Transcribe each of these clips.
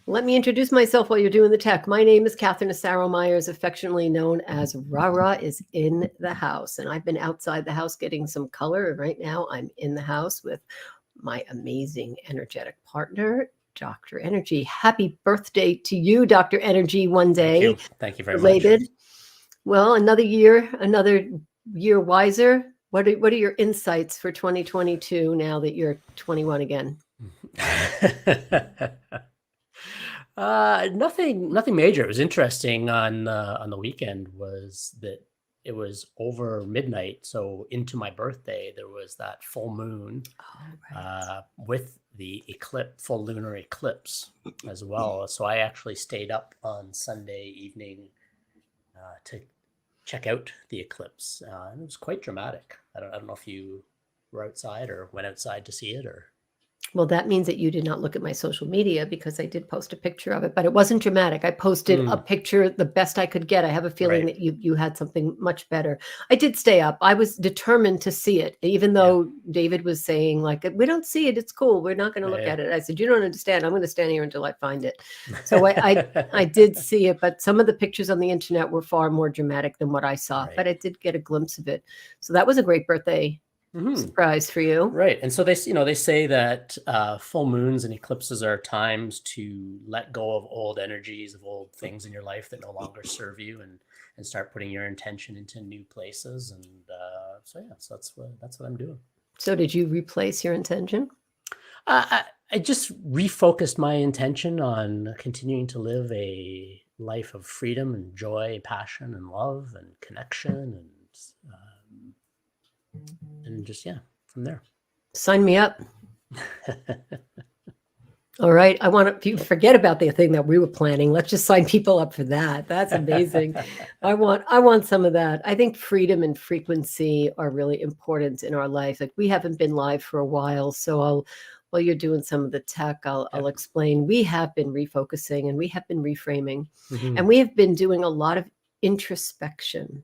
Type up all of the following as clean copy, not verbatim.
Let me introduce myself while you're doing the tech. My name is Catherine Asaro Myers, affectionately known as Rara is in the house. And I've been outside the house getting some color. And right now I'm in the house with my amazing energetic partner, Dr. Energy. Happy birthday to you, Dr. Energy, one Thank day. you. Thank you very much. Related. Well, another year wiser. What are your insights for 2022 now that you're 21 again? Nothing major. It was interesting on the weekend was that it was over midnight, so into my birthday there was that full moon Oh, right. with the full lunar eclipse as well. So I actually stayed up on Sunday evening to check out the eclipse, and it was quite dramatic. I don't know if you were outside or went outside to see it, or Well, that means that you did not look at my social media because I did post a picture of it, but it wasn't dramatic. I posted a picture the best I could get. I have a feeling right. that you had something much better. I did stay up. I was determined to see it, even Yeah. though David was saying like, "We don't see it. It's cool. We're not going to look Yeah. at it." I said, "You don't understand. I'm going to stand here until I find it." So I did see it, but some of the pictures on the internet were far more dramatic than what I saw. Right. But I did get a glimpse of it. So that was a great birthday surprise for you. Right. And so they say that full moons and eclipses are times to let go of old energies, of old things in your life that no longer serve you, and start putting your intention into new places. And so that's what I'm doing. So did you replace your intention? I just refocused my intention on continuing to live a life of freedom and joy, passion and love and connection, and just from there. Sign me up. All right. I want to forget about the thing that we were planning. Let's just sign people up for that. That's amazing. I want some of that. I think freedom and frequency are really important in our life. Like we haven't been live for a while, so while you're doing some of the tech, I'll explain. We have been refocusing and we have been reframing, and we have been doing a lot of introspection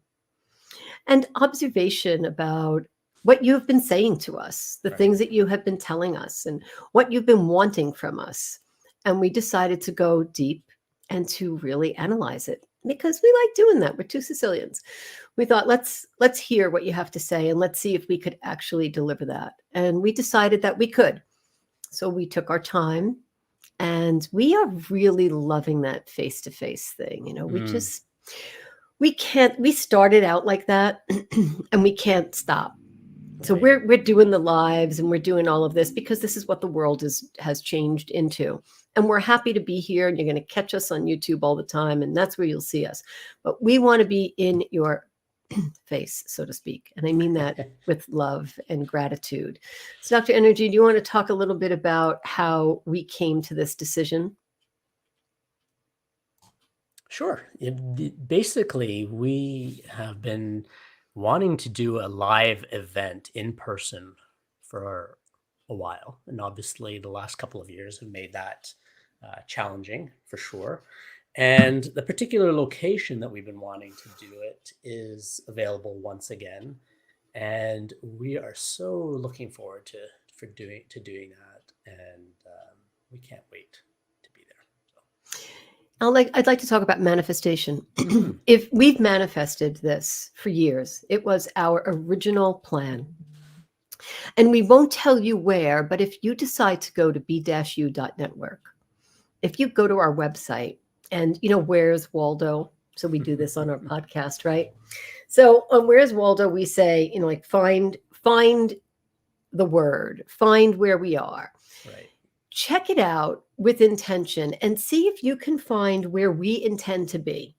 and observation about what you have been saying to us, the things that you have been telling us, and what you've been wanting from us. And we decided to go deep and to really analyze it because we like doing that. We're two Sicilians. We thought, let's hear what you have to say and let's see if we could actually deliver that. And we decided that we could. So we took our time and we are really loving that face-to-face thing. You know, we started out like that and we can't stop. So we're doing the lives and we're doing all of this because this is what the world has changed into. And we're happy to be here, and you're going to catch us on YouTube all the time, and that's where you'll see us. But we want to be in your face, so to speak. And I mean that with love and gratitude. So Dr. Energy, do you want to talk a little bit about how we came to this decision? Sure. Basically, we have been wanting to do a live event in person for a while. And obviously, the last couple of years have made that challenging for sure. And the particular location that we've been wanting to do it is available once again. And we are so looking forward to doing that. And we can't wait to be there. I'd like to talk about manifestation. If we've manifested this for years, it was our original plan. And we won't tell you where, but if you decide to go to b-u.network, if you go to our website and, where's Waldo? So we do this on our podcast, right? So on Where's Waldo, we say, like find the word, find where we are. Right. Check it out with intention and see if you can find where we intend to be,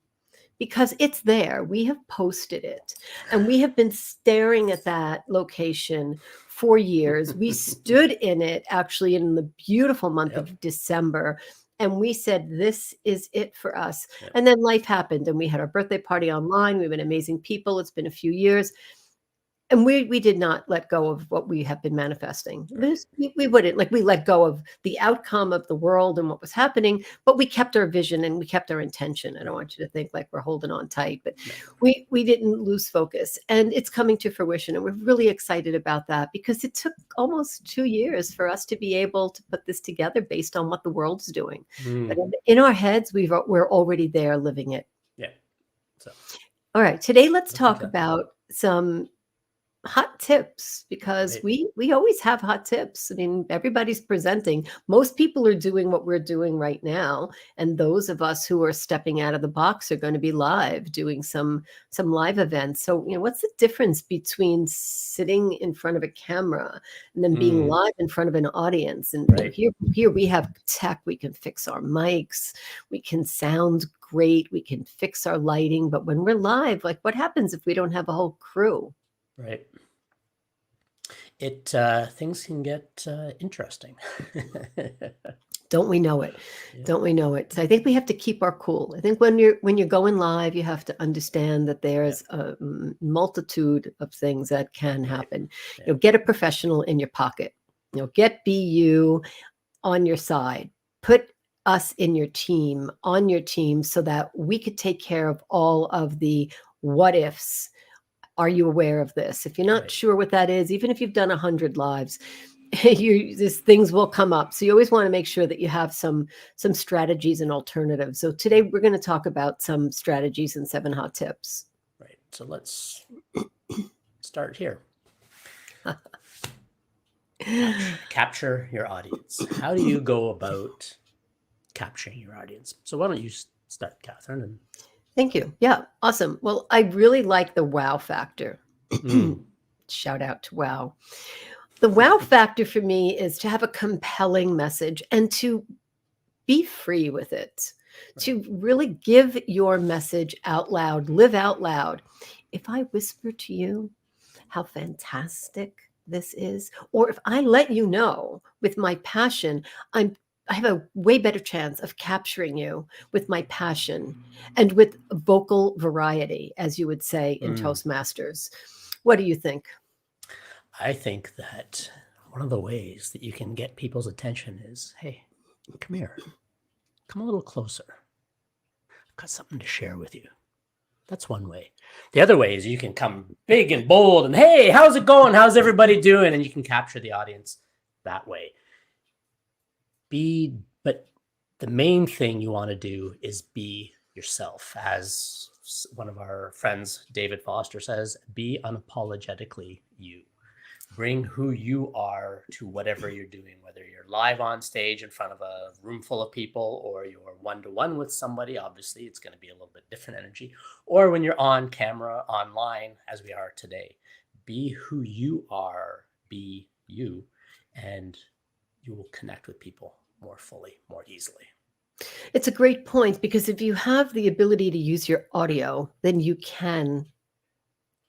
because it's there. We have posted it and we have been staring at that location for years. We stood in it actually in the beautiful month of December, and we said, this is it for us. And then life happened and we had our birthday party online. We've been amazing people. It's been a few years. And we did not let go of what we have been manifesting. Right. We wouldn't, like, we let go of the outcome of the world and what was happening, but we kept our vision and we kept our intention. I don't want you to think like we're holding on tight, but No. we didn't lose focus, and it's coming to fruition. And we're really excited about that because it took almost 2 years for us to be able to put this together based on what the world's doing. But in our heads, we're already there living it. Yeah. So All right, today let's let's do talk that. about some hot tips, because Right. we always have hot tips. I mean, everybody's presenting. Most people are doing what we're doing right now, and those of us who are stepping out of the box are going to be live doing some live events. So, what's the difference between sitting in front of a camera and then being live in front of an audience? And Right. here we have tech. We can fix our mics. We can sound great. We can fix our lighting. But when we're live, like, what happens if we don't have a whole crew? Right. Things can get interesting. Don't we know it? Yeah. Don't we know it? So I think we have to keep our cool. I think when you're going live, you have to understand that there's a multitude of things that can happen. Yeah. Get a professional in your pocket. Get BU on your side. Put us in your team, on your team, so that we could take care of all of the what ifs. Are you aware of this? If you're not Right. sure what that is, even if you've done 100 lives, these things will come up. So you always want to make sure that you have some strategies and alternatives. So today we're going to talk about some strategies and 7 hot tips. Right. So let's start here. Capture your audience. How do you go about capturing your audience? So why don't you start, Catherine? And Thank you. Yeah, awesome. Well, I really like the wow factor. Shout out to wow. The wow factor for me is to have a compelling message and to be free with it, to really give your message out loud, live out loud. If I whisper to you how fantastic this is, or if I let you know with my passion, I have a way better chance of capturing you with my passion and with vocal variety, as you would say in Toastmasters. What do you think? I think that one of the ways that you can get people's attention is, hey, come here. Come a little closer. I've got something to share with you. That's one way. The other way is you can come big and bold and, hey, how's it going? How's everybody doing? And you can capture the audience that way. But the main thing you want to do is be yourself. As one of our friends, David Foster, says, be unapologetically you. Bring who you are to whatever you're doing, whether you're live on stage in front of a room full of people or you're one-to-one with somebody. Obviously, it's going to be a little bit different energy. Or when you're on camera, online, as we are today. Be who you are, be you, and you will connect with people more fully, more easily. It's a great point, because if you have the ability to use your audio, then you can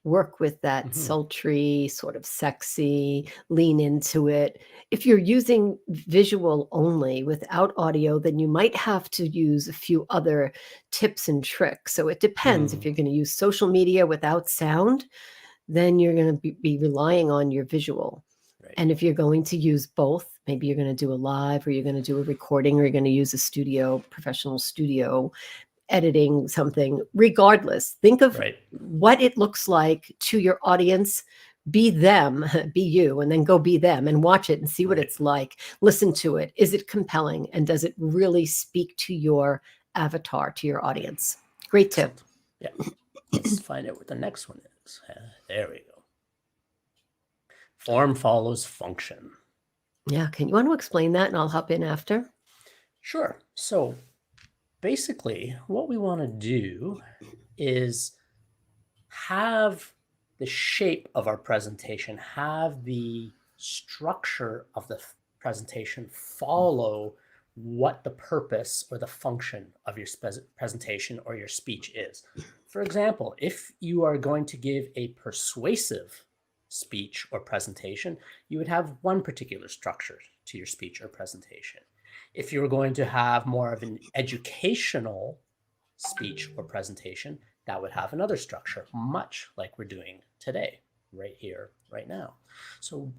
work with that sultry, sort of sexy, lean into it. If you're using visual only without audio, then you might have to use a few other tips and tricks. So it depends. If you're going to use social media without sound, then you're going to be relying on your visual. Right. And if you're going to use both, maybe you're going to do a live, or you're going to do a recording, or you're going to use a professional studio, editing something. Regardless, think of what it looks like to your audience. Be them, be you, and then go be them and watch it and see what it's like. Listen to it. Is it compelling? And does it really speak to your avatar, to your audience? Great tip. Yeah. Let's find out what the next one is. There we go. Form follows function. Yeah. Can you want to explain that, and I'll hop in after? Sure. So basically, what we want to do is have the shape of our presentation, have the structure of the presentation follow what the purpose or the function of your presentation or your speech is. For example, if you are going to give a persuasive speech or presentation, you would have one particular structure to your speech or presentation. If you were going to have more of an educational speech or presentation, that would have another structure, much like we're doing today. right here, right now. So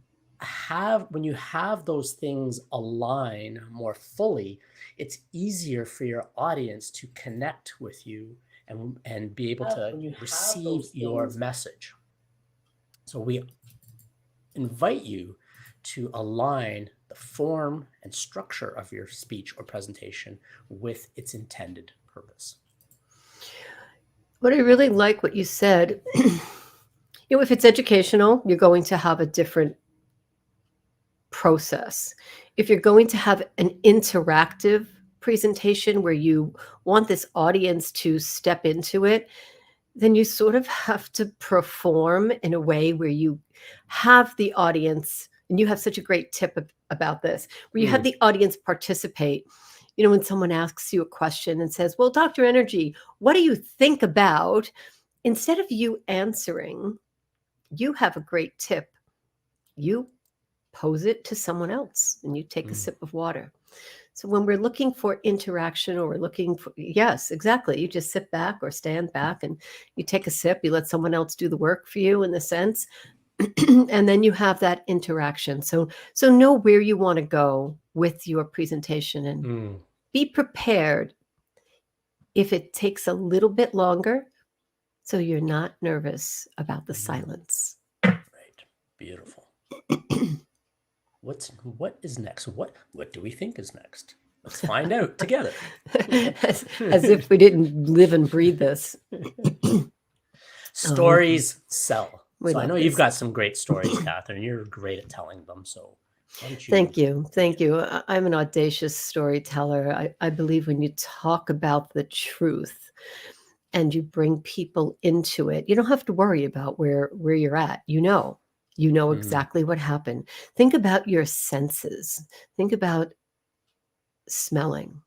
when you have those things align more fully, it's easier for your audience to connect with you and be able to When you have receive those your things. message. So we invite you to align the form and structure of your speech or presentation with its intended purpose. What I really like what you said, if it's educational, you're going to have a different process. If you're going to have an interactive presentation where you want this audience to step into it, then you sort of have to perform in a way where you have the audience, and you have such a great tip about this, where you have the audience participate. When someone asks you a question and says, well, Dr. Energy, what do you think about? Instead of you answering, you have a great tip. You pose it to someone else and you take a sip of water. So when we're looking for interaction, or we're looking for, yes, exactly. You just sit back or stand back and you take a sip, you let someone else do the work for you in the sense, and then you have that interaction. So know where you want to go with your presentation and be prepared if it takes a little bit longer, so you're not nervous about the silence. Right. Beautiful. What is next? What do we think is next? Let's find out together. as if we didn't live and breathe this. Stories sell. We So I love know you've this. got some great stories, Catherine. You're great at telling them. So why don't you? Thank you. Thank you. I'm an audacious storyteller. I believe when you talk about the truth and you bring people into it, you don't have to worry about where you're at. You know exactly what happened. Think about your senses. Think about smelling,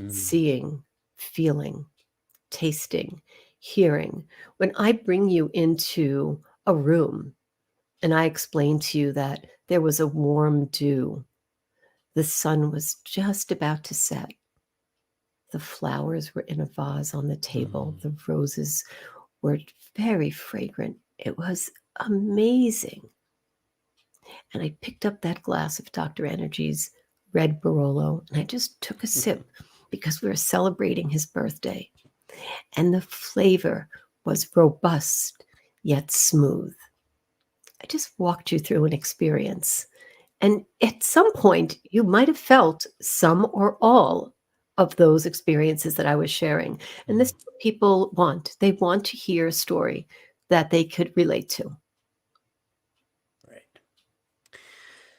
seeing, feeling, tasting, hearing. When I bring you into a room and I explain to you that there was a warm dew, the sun was just about to set, the flowers were in a vase on the table, the roses were very fragrant. It was amazing. And I picked up that glass of Dr. Energy's red Barolo and I just took a sip because we were celebrating his birthday. And the flavor was robust yet smooth. I just walked you through an experience. And at some point, you might have felt some or all of those experiences that I was sharing. And this is what people want. They want to hear a story that they could relate to. Right.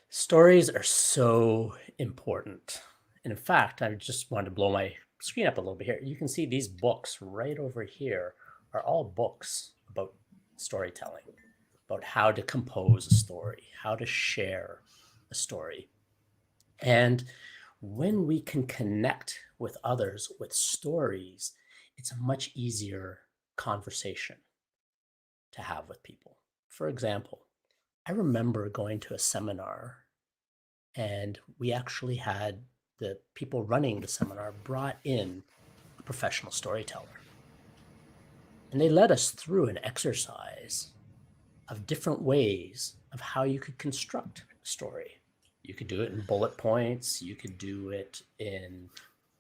Stories are so important. And in fact, I just wanted to blow my screen up a little bit here. You can see these books right over here are all books about storytelling, about how to compose a story, how to share a story. And when we can connect with others with stories, it's a much easier conversation to have with people. For example, I remember going to a seminar and we actually had the people running the seminar brought in a professional storyteller. And they led us through an exercise of different ways of how you could construct a story. You could do it in bullet points, you could do it in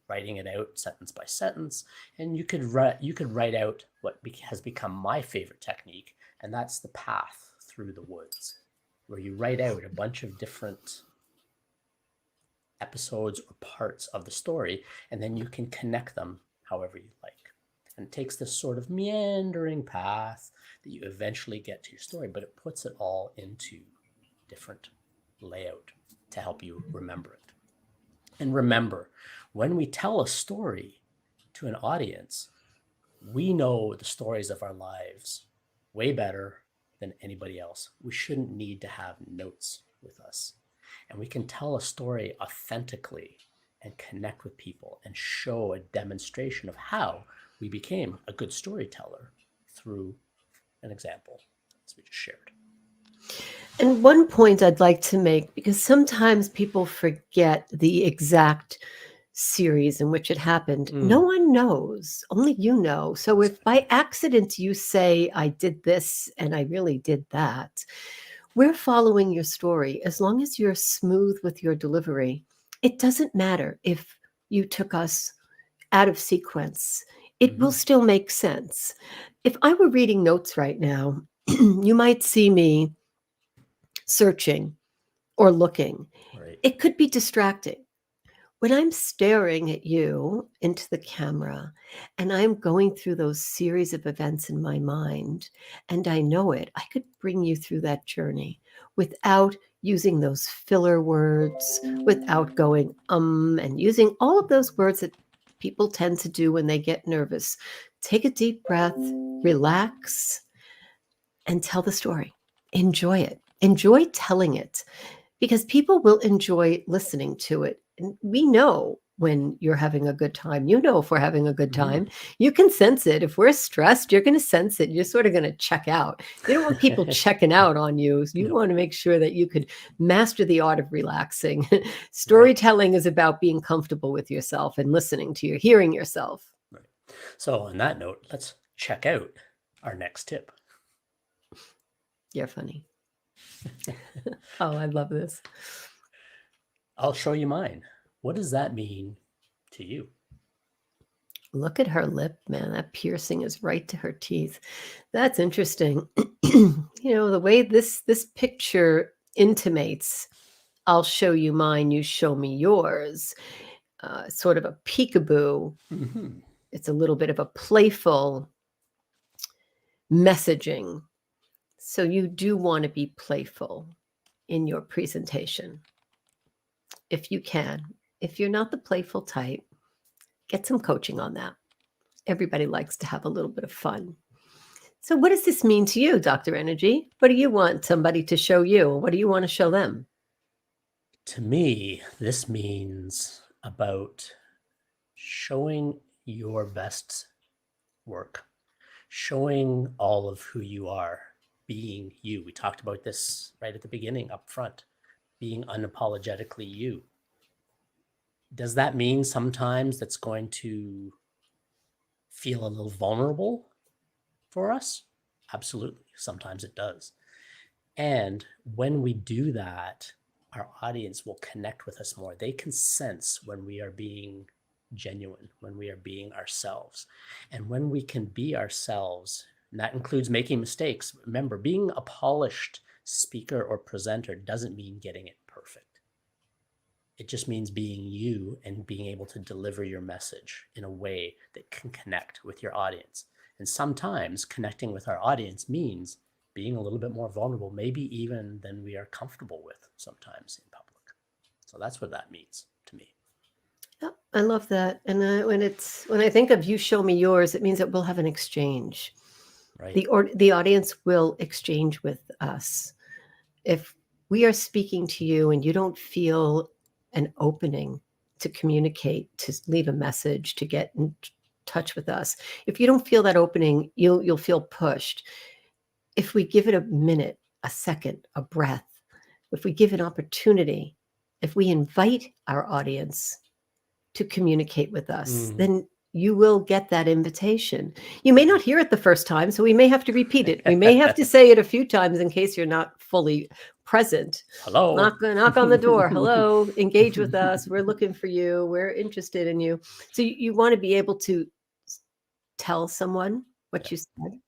writing it out sentence by sentence, and you could write out what has become my favorite technique, and that's the path through the woods, where you write out a bunch of different episodes or parts of the story, and then you can connect them however you like. And it takes this sort of meandering path that you eventually get to your story, but it puts it all into different layout to help you remember it. And remember, when we tell a story to an audience, we know the stories of our lives way better than anybody else. We shouldn't need to have notes with us. And we can tell a story authentically and connect with people and show a demonstration of how we became a good storyteller through an example as we just shared. And one point I'd like to make, because sometimes people forget the exact series in which it happened. No Mm. one knows, only you know. So That's if by accident you say, I did this and I really did that, we're following your story. As long as you're smooth with your delivery, it doesn't matter if you took us out of sequence. It will Mhm. still make sense. If I were reading notes right now, you might see me searching or looking. Right. It could be distracting. When I'm staring at you into the camera and I'm going through those series of events in my mind, and I know it, I could bring you through that journey without using those filler words, without going, and using all of those words that people tend to do when they get nervous. Take a deep breath, relax, and tell the story. Enjoy it. Enjoy telling it because people will enjoy listening to it. And we know when you're having a good time. You know if we're having a good time. Mhm. You can sense it. If we're stressed, you're going to sense it. You're sort of going to check out. You don't want people checking out on you. You No. want to make sure that you could master the art of relaxing. Right. Storytelling is about being comfortable with yourself and listening to you, hearing yourself. Right. So on that note, let's check out our next tip. You're funny. Oh, I love this. I'll show you mine. What does that mean to you? Look at her lip, man. That piercing is right to her teeth. That's interesting. The way this picture intimates, I'll show you mine, you show me yours. Sort of a peekaboo. Mhm. It's a little bit of a playful messaging. So you do want to be playful in your presentation, if you can. If you're not the playful type, get some coaching on that. Everybody likes to have a little bit of fun. So what does this mean to you, Dr. Energy? What do you want somebody to show you? What do you want to show them? To me, this means about showing your best work, showing all of who you are, being you. We talked about this right at the beginning, up front, being unapologetically you. Does that mean sometimes that's going to feel a little vulnerable for us? Absolutely. Sometimes it does. And when we do that, our audience will connect with us more. They can sense when we are being genuine, when we are being ourselves. And when we can be ourselves, and that includes making mistakes. Remember, being a polished speaker or presenter doesn't mean getting it perfect. It just means being you and being able to deliver your message in a way that can connect with your audience. And sometimes connecting with our audience means being a little bit more vulnerable, maybe even than we are comfortable with sometimes in public. So that's what that means to me. Yeah, I love that. And when I think of you show me yours, it means that we'll have an exchange. Right. The audience will exchange with us. If we are speaking to you and you don't feel an opening to communicate, to leave a message, to get in touch with us, if you don't feel that opening, you'll feel pushed. If we give it a minute, a second, a breath, if we give an opportunity, if we invite our audience to communicate with us, Mm. then you will get that invitation. You may not hear it the first time, so we may have to repeat it. We may have to say it a few times in case you're not fully present. Hello. Knock on the door. Hello, engage with us. We're looking for you. We're interested in you. So you want to be able to tell someone what you said,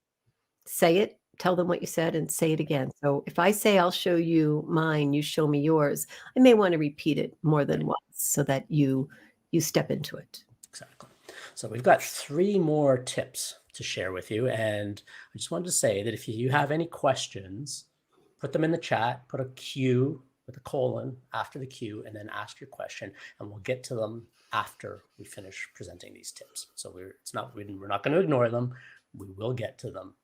say it, tell them what you said, and say it again. So if I say I'll show you mine, you show me yours, I may want to repeat it more than once so that you step into it. Exactly. So we've got 3 more tips to share with you. And I just wanted to say that if you have any questions, put them in the chat, put a Q with a colon after the Q, and then ask your question, and we'll get to them after we finish presenting these tips. So we're not going to ignore them. We will get to them.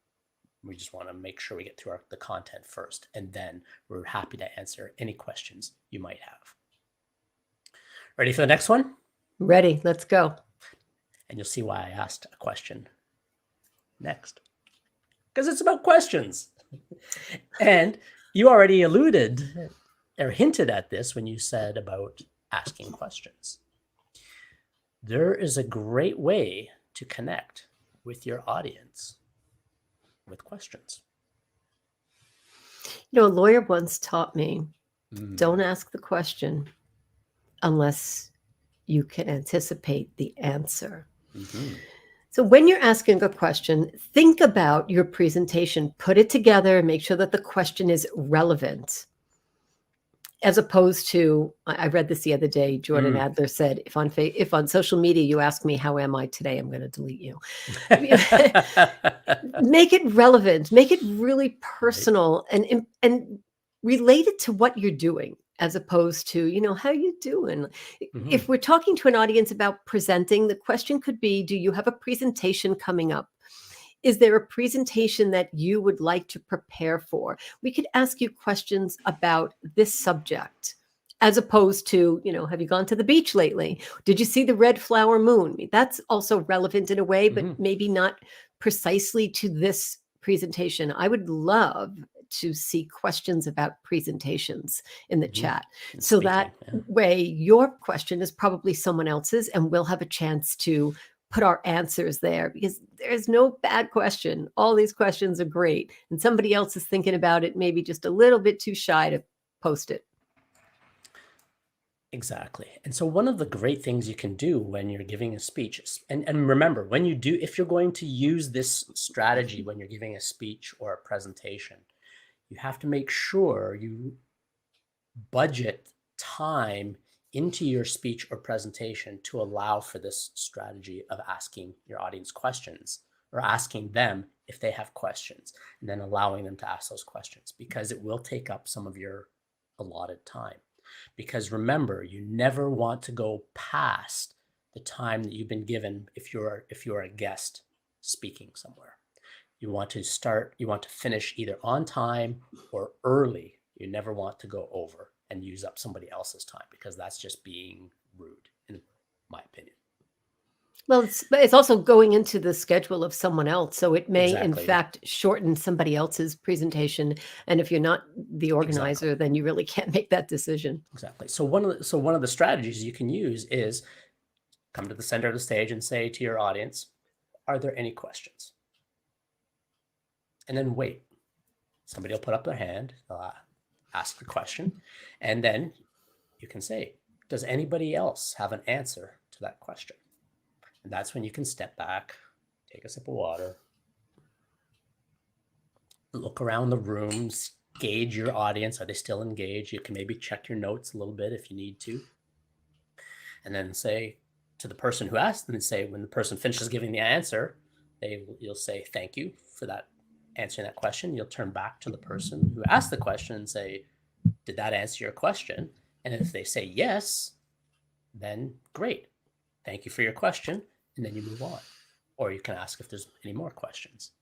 We just want to make sure we get through the content first, and then we're happy to answer any questions you might have. Ready for the next one? Ready, let's go. And you'll see why I asked a question next. Because it's about questions. And you already alluded or hinted at this when you said about asking questions. there is a great way to connect with your audience with questions. You know, a lawyer once taught me, don't Mm. ask the question unless you can anticipate the answer. Mhm. So when you're asking a question, think about your presentation, put it together, make sure that the question is relevant. As opposed to, I read this the other day, Jordan Adler said, if on social media you ask me, how am I today, I'm going to delete you. Make it relevant, make it really Right. personal and relate it to what you're doing, as opposed to, you know, how you doing? If Mhm. we're talking to an audience about presenting, the question could be, do you have a presentation coming up? Is there a presentation that you would like to prepare for? We could ask you questions about this subject, as opposed to, you know, have you gone to the beach lately? Did you see the red flower moon? That's also relevant in a way, but Mhm. maybe not precisely to this presentation. I would love to see questions about presentations in the Mhm. chat. And So that speaking, yeah. way, your question is probably someone else's, and we'll have a chance to put our answers there, because there's no bad question. All these questions are great. And somebody else is thinking about it, maybe just a little bit too shy to post it. Exactly. And so one of the great things you can do when you're giving a speech and remember, when you do, if you're going to use this strategy when you're giving a speech or a presentation, you have to make sure you budget time into your speech or presentation to allow for this strategy of asking your audience questions or asking them if they have questions and then allowing them to ask those questions, because it will take up some of your allotted time. Because remember, you never want to go past the time that you've been given if you're a guest speaking somewhere. You want to finish either on time or early. You never want to go over and use up somebody else's time, because that's just being rude, in my opinion. Well, it's also going into the schedule of someone else. So it may, in Exactly. fact, shorten somebody else's presentation. And if you're not the Exactly. organizer, then you really can't make that decision. Exactly. So one of the strategies you can use is come to the center of the stage and say to your audience, "Are there any questions?" And then wait. Somebody will put up their hand, ask the question, and then you can say, "Does anybody else have an answer to that question?" And that's when you can step back, take a sip of water, look around the rooms, gauge your audience. Are they still engaged? You can maybe check your notes a little bit if you need to. And then say to the person who asked, and say, when the person finishes giving the answer, you'll say, "Thank you for that answering that question." You'll turn back to the person who asked the question and say, "Did that answer your question?" And if they say yes, then great. "Thank you for your question." And then you move on. Or you can ask if there's any more questions.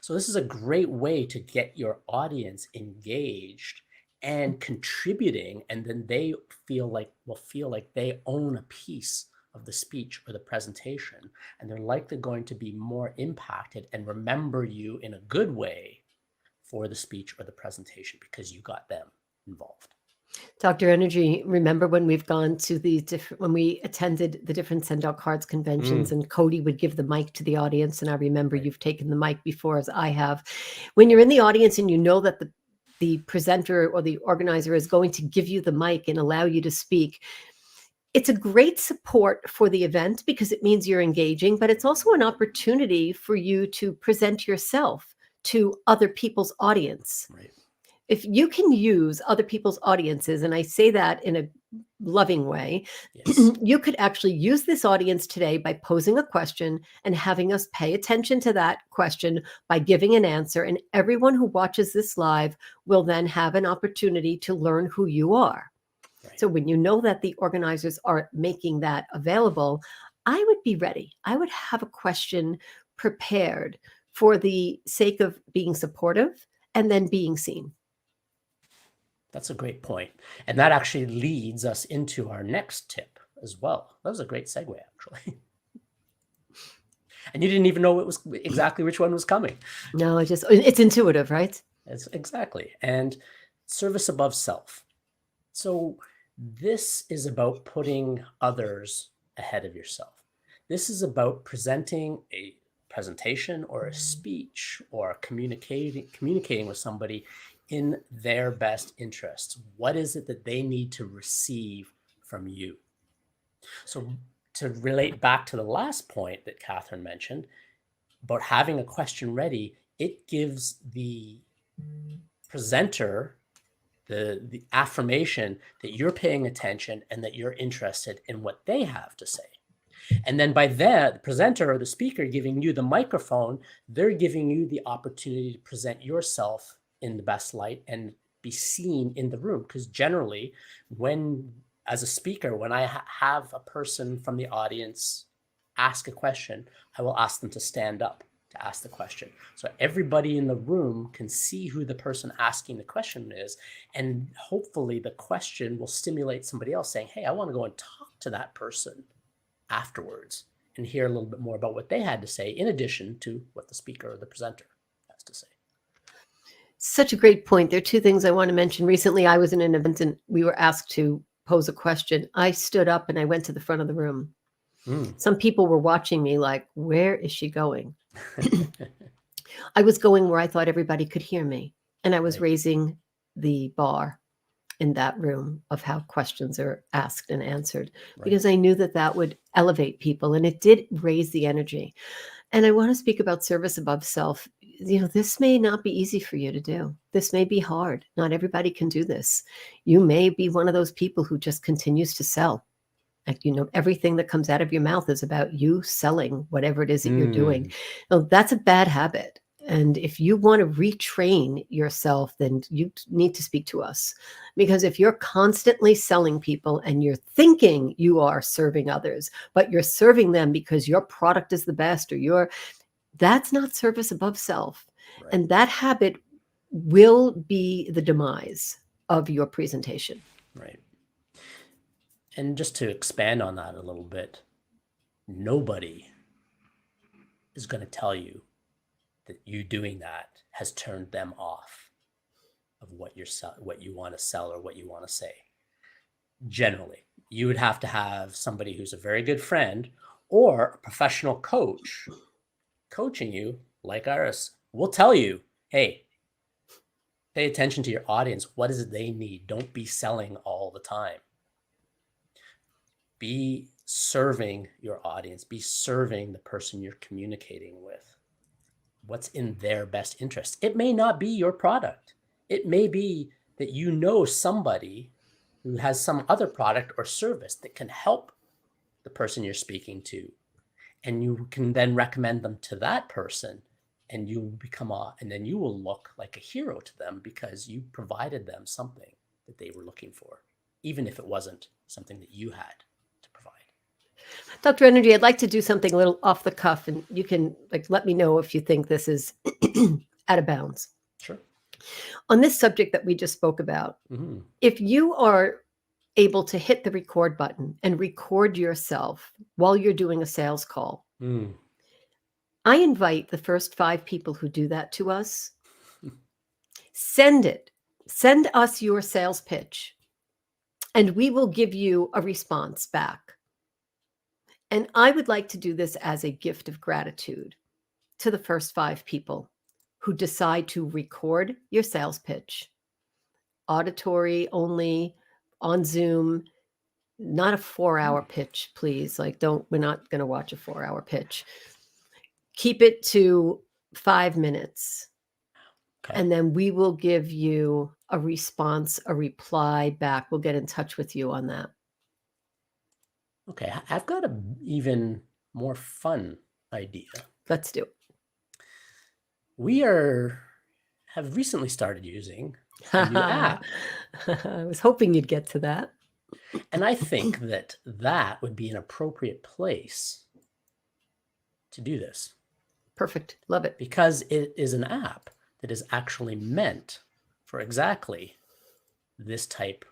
So this is a great way to get your audience engaged and contributing, and then they will feel like they own a piece of the speech or the presentation, and they're likely going to be more impacted and remember you in a good way for the speech or the presentation because you got them involved. Dr. Energy, remember when we've gone to when we attended the different Send Out Cards conventions and Cody would give the mic to the audience. And I remember Right. you've taken the mic before, as I have. When you're in the audience and you know that the presenter or the organizer is going to give you the mic and allow you to speak, it's a great support for the event because it means you're engaging, but it's also an opportunity for you to present yourself to other people's audience. Right. If you can use other people's audiences, and I say that in a loving way, Yes. you could actually use this audience today by posing a question and having us pay attention to that question by giving an answer. And everyone who watches this live will then have an opportunity to learn who you are. Right. So when you know that the organizers are making that available, I would be ready. I would have a question prepared for the sake of being supportive and then being seen. That's a great point. And that actually leads us into our next tip as well. That was a great segue, actually. And you didn't even know it was exactly which one was coming. No, it's intuitive, right? It's exactly. And service above self. So this is about putting others ahead of yourself. This is about presenting a presentation or a speech or communicating with somebody in their best interests. What is it that they need to receive from you? So to relate back to the last point that Catherine mentioned about having a question ready, it gives the presenter the affirmation that you're paying attention and that you're interested in what they have to say. And then by that, the presenter or the speaker giving you the microphone, they're giving you the opportunity to present yourself in the best light and be seen in the room. Because generally, as a speaker, when I have a person from the audience ask a question, I will ask them to stand up to ask the question. So everybody in the room can see who the person asking the question is. And hopefully the question will stimulate somebody else saying, hey, I want to go and talk to that person afterwards and hear a little bit more about what they had to say, in addition to what the speaker or the presenter has to say. Such a great point. There are two things I want to mention. Recently, I was in an event and we were asked to pose a question. I stood up and I went to the front of the room. Some people were watching me like, where is she going? I was going where I thought everybody could hear me. And I was raising the bar in that room of how questions are asked and answered, because I knew that that would elevate people, and it did raise the energy. And I want to speak about service above self. This may not be easy for you to do. This may be hard. Not everybody can do this. You may be one of those people who just continues to sell. Like, everything that comes out of your mouth is about you selling whatever it is that you're doing. Now, that's a bad habit. And if you want to retrain yourself, then you need to speak to us. Because if you're constantly selling people and you're thinking you are serving others, but you're serving them because your product is the best, that's not service above self. Right. And that habit will be the demise of your presentation. Right. And just to expand on that a little bit, nobody is going to tell you that you doing that has turned them off of what you want to sell or what you want to say. Generally, you would have to have somebody who's a very good friend or a professional coach coaching you, like Iris, will tell you, hey, pay attention to your audience. What is it they need? Don't be selling all the time. Be serving your audience. Be serving the person you're communicating with. What's in their best interest? It may not be your product. It may be that you know somebody who has some other product or service that can help the person you're speaking to. And you can then recommend them to that person, and and then you will look like a hero to them because you provided them something that they were looking for, even if it wasn't something that you had to provide. Dr. Energy, I'd like to do something a little off the cuff, and you can let me know if you think this is out of bounds. Sure. On this subject that we just spoke about, if you are able to hit the record button and record yourself while you're doing a sales call, I invite the first 5 people who do that to us, send us your sales pitch, and we will give you a response back. And I would like to do this as a gift of gratitude to the first 5 people who decide to record your sales pitch, auditory only, on Zoom, not a 4-hour pitch, please. We're not going to watch a 4-hour pitch. Keep it to 5 minutes. Okay. And then we will give you a response, a reply back. We'll get in touch with you on that. Okay, I've got an even more fun idea. Let's do it. We have recently started using a new app. I was hoping you'd get to that. And I think that would be an appropriate place to do this. Perfect. Love it. Because it is an app that is actually meant for exactly this type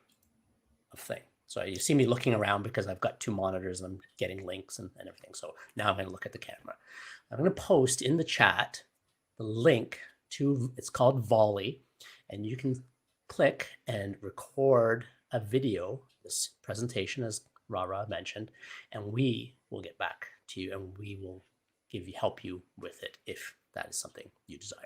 of thing. So you see me looking around because I've got 2 monitors and I'm getting links and everything. So now I'm going to look at the camera. I'm going to post in the chat the link to, it's called Volley, and you can click and record a video, this presentation as Rara mentioned, and we we'll get back to you and we will help you with it if that is something you desire.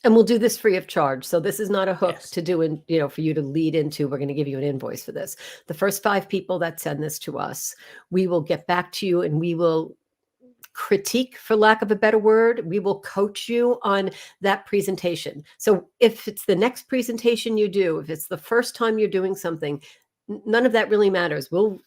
And we'll do this free of charge. So this is not a hook Yes. to do, and for you to lead into, we're going to give you an invoice for this. The first 5 people that send this to us, we will get back to you and we will critique, for lack of a better word. We will coach you on that presentation. So if it's the next presentation you do, if it's the first time you're doing something, none of that really matters. We'll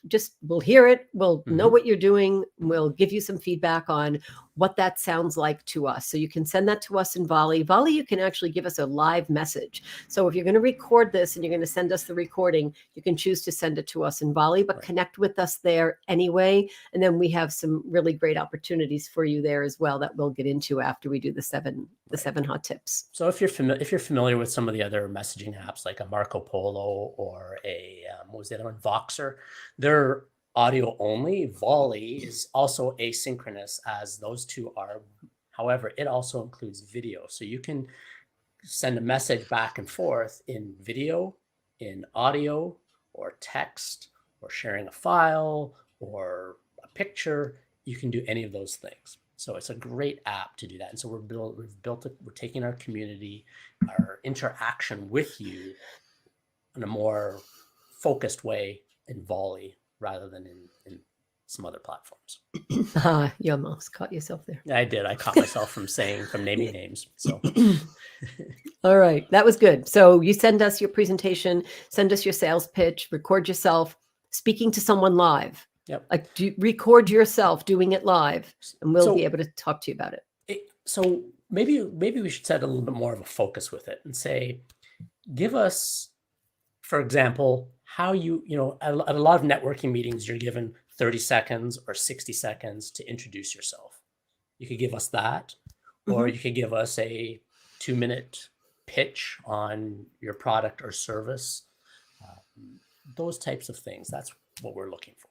hear it. We'll know what you're doing. We'll give you some feedback on what that sounds like to us. So you can send that to us in Volley. Volley, you can actually give us a live message. So if you're going to record this and you're going to send us the recording, you can choose to send it to us in Volley, but connect with us there anyway. And then we have some really great opportunities for you there as well that we'll get into after we do the seven hot tips. So if you're familiar with some of the other messaging apps like a Marco Polo or a what was the other one, Voxer, they're audio only. Volley is also asynchronous, as those two are. However, it also includes video, so you can send a message back and forth in video, in audio, or text, or sharing a file or a picture. You can do any of those things. So it's a great app to do that. And so we're taking our community, our interaction with you in a more focused way in Volley rather than in some other platforms. You almost caught yourself there. I did. I caught myself from naming names. So all right, that was good. So you send us your presentation, send us your sales pitch, record yourself speaking to someone live. Yep. Like, record yourself doing it live, and we'll be able to talk to you about it. So maybe we should set a little bit more of a focus with it and say, give us, for example, how at a lot of networking meetings, you're given 30 seconds or 60 seconds to introduce yourself. You could give us that, or you could give us a 2-minute pitch on your product or service. Those types of things. That's what we're looking for.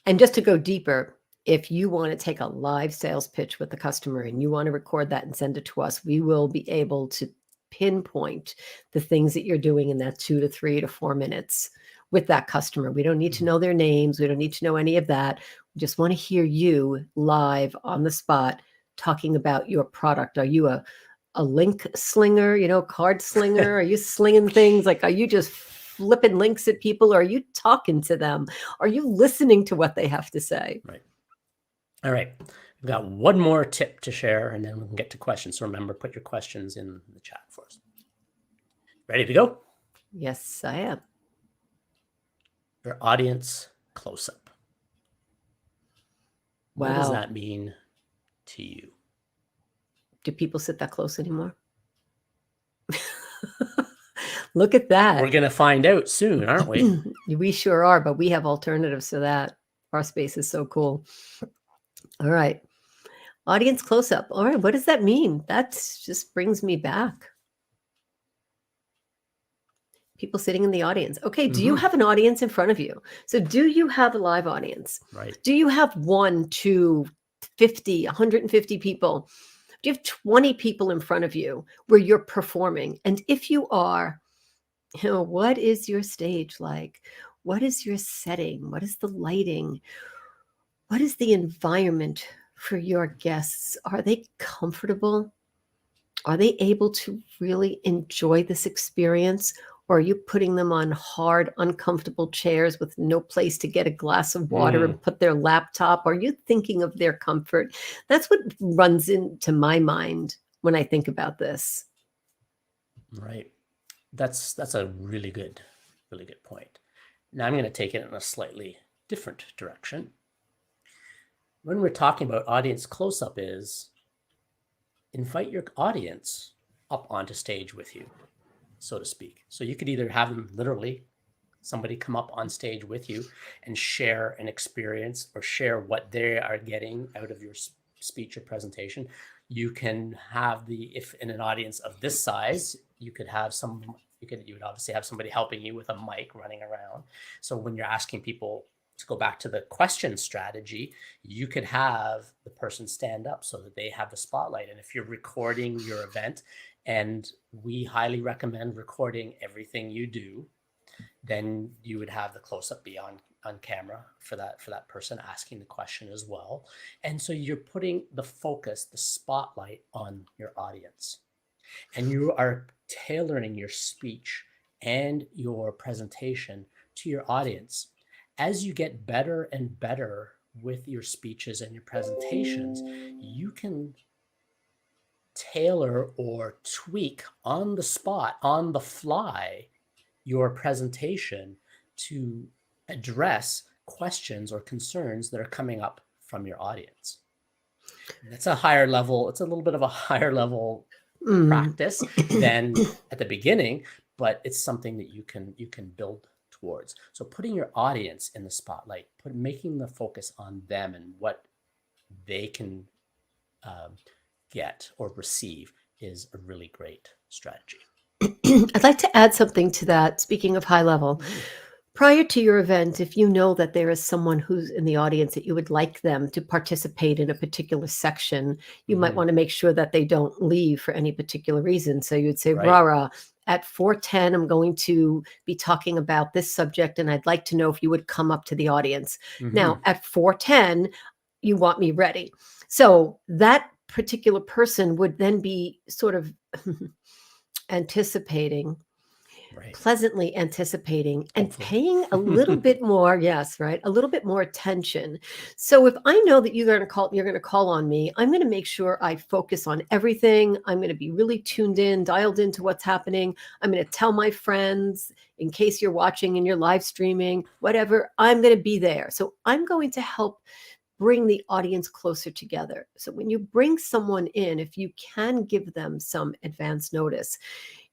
And just to go deeper, if you want to take a live sales pitch with the customer and you want to record that and send it to us, we will be able to pinpoint the things that you're doing in that 2 to 3 to 4 minutes with that customer. We don't need to know their names. We don't need to know any of that. We just want to hear you live on the spot talking about your product. Are you a link slinger, card slinger? Are you slinging things? Like, are you just flipping links at people? Or are you talking to them? Are you listening to what they have to say? Right. All right. We've got one more tip to share, and then we can get to questions. So remember, put your questions in the chat for us. Ready to go? Yes, I am. Your audience close-up. Wow. What does that mean to you? Do people sit that close anymore? Look at that. We're going to find out soon, aren't we? We sure are, but we have alternatives to that. Our space is so cool. All right. Audience close-up. All right. What does that mean? That just brings me back. People sitting in the audience. Okay. Do you have an audience in front of you? So do you have a live audience? Right. Do you have 1, 2, 50, 150 people? Do you have 20 people in front of you where you're performing? And if you are, what is your stage like? What is your setting? What is the lighting? What is the environment for your guests? Are they comfortable? Are they able to really enjoy this experience? Or are you putting them on hard, uncomfortable chairs with no place to get a glass of water and put their laptop? Are you thinking of their comfort? That's what runs into my mind when I think about this. Right. That's a really good point. Now I'm going to take it in a slightly different direction. When we're talking about audience close-up, is invite your audience up onto stage with you, so to speak. So you could either have them literally, somebody come up on stage with you and share an experience or share what they are getting out of your speech or presentation. You can have if in an audience of this size, you would obviously have somebody helping you with a mic running around. So when you're asking people to go back to the question strategy, you could have the person stand up so that they have the spotlight. And if you're recording your event, and we highly recommend recording everything you do, then you would have the close-up be on on camera for that person asking the question as well. And so you're putting the focus, the spotlight on your audience. And you are tailoring your speech and your presentation to your audience. As you get better and better with your speeches and your presentations, you can tailor or tweak on the spot, on the fly, your presentation to address questions or concerns that are coming up from your audience. That's a higher level, it's a little bit of a higher level practice than at the beginning, but it's something that you can build towards. So putting your audience in the spotlight, making the focus on them and what they can get or receive is a really great strategy. I'd like to add something to that. Speaking of high level, prior to your event, if you know that there is someone who's in the audience that you would like them to participate in a particular section, you might want to make sure that they don't leave for any particular reason. So you'd say, Right. Rara, at 4:10, I'm going to be talking about this subject, and I'd like to know if you would come up to the audience. Now, at 4:10, you want me ready. So that particular person would then be sort of anticipating, Right. pleasantly anticipating, and Hopefully. paying a little bit more, yes, right, a little bit more attention. So if I know that you're going to call on me, I'm going to make sure I focus on everything. I'm going to be really tuned in, dialed into what's happening. I'm going to tell my friends, in case you're watching and you're live streaming, whatever, I'm going to be there. So I'm going to help bring the audience closer together. So when you bring someone in, if you can give them some advance notice,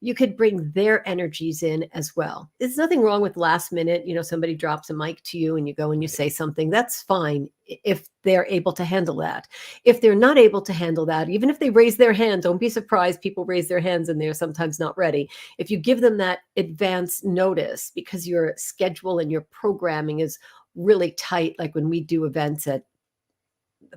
you could bring their energies in as well. There's nothing wrong with last minute, somebody drops a mic to you and you go and you say something. That's fine if they're able to handle that. If they're not able to handle that, even if they raise their hand, don't be surprised. People raise their hands and they're sometimes not ready. If you give them that advance notice because your schedule and your programming is really tight, like when we do events at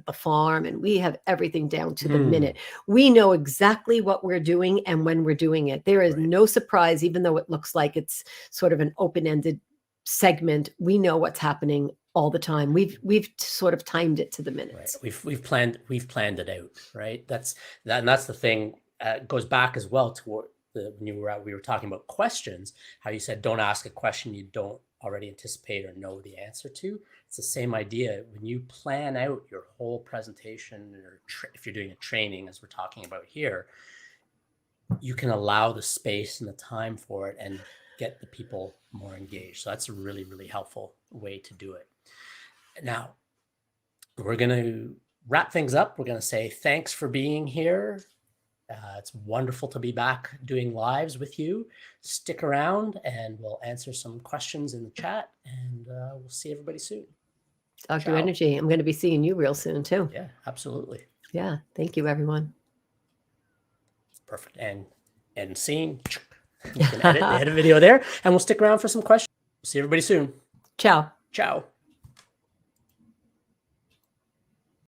the farm and we have everything down to the minute. We know exactly what we're doing and when we're doing it. There is no surprise, even though it looks like it's sort of an open-ended segment. We know what's happening all the time. We've sort of timed it to the minutes. Right. We've planned it out, right? And that's the thing. Goes back as well to what we were talking about questions, how you said don't ask a question you don't already anticipate or know the answer to. It's the same idea. When you plan out your whole presentation, or if you're doing a training, as we're talking about here, you can allow the space and the time for it and get the people more engaged. So that's a really, really helpful way to do it. Now, we're going to wrap things up. We're going to say thanks for being here. It's wonderful to be back doing lives with you. Stick around and we'll answer some questions in the chat, and we'll see everybody soon. Dr. Energy, I'm going to be seeing you real soon too. Yeah, absolutely. Yeah. Thank you, everyone. Perfect. And scene. You can edit the video there, and we'll stick around for some questions. See everybody soon. Ciao. Ciao.